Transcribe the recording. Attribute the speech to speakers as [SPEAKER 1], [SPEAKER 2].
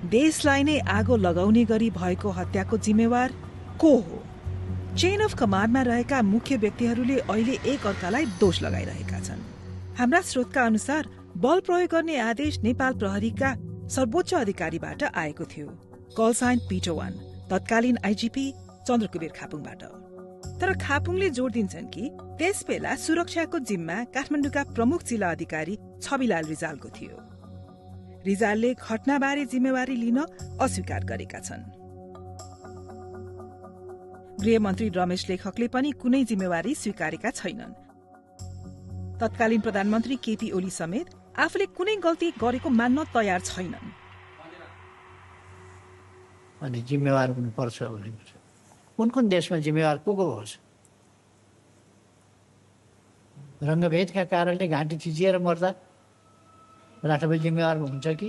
[SPEAKER 1] देशलाई नै आगो लगाउने गरी भएको हत्याको जिम्मेवार को हो? चेन अफ कमान्डमा रहेका मुख्य व्यक्तिहरूले अहिले एक अर्कालाई दोष लगाइरहेका छन्। हाम्रा स्रोतका अनुसार बल प्रयोग गर्ने आदेश नेपाल प्रहरीका सर्वोच्च अधिकारीबाट आएको थियो, कल साइन पिटो 1, तत्कालीन आइजिपी चन्द्रकुबेर खापुङबाट। तर खापुङले जोड दिन्छन् कि त्यसबेला सुरक्षाको जिम्मा काठमाडौँका प्रमुख जिल्ला अधिकारी छविलाल रिजालको थियो। रिजालले घटनाबारे जिम्मेवारी लिन अस्वीकार गरेका छन्। गृहमन्त्री रमेश लेखकले पनि कुनै जिम्मेवारी स्वीकारेका छैनन्। तत्कालीन प्रधानमन्त्री केपी ओली समेत आफूले कुनै गल्ती गरेको मान्न तयार छैनन्।
[SPEAKER 2] अनि जिम्मेवार हुनुपर्छ भने कुन देशमा जिम्मेवार को होस्? रङ्गभेदका कारणले घाँटी थिचिएर मर्दा राष्ट्रपति जिम्मेवार हुन्छ कि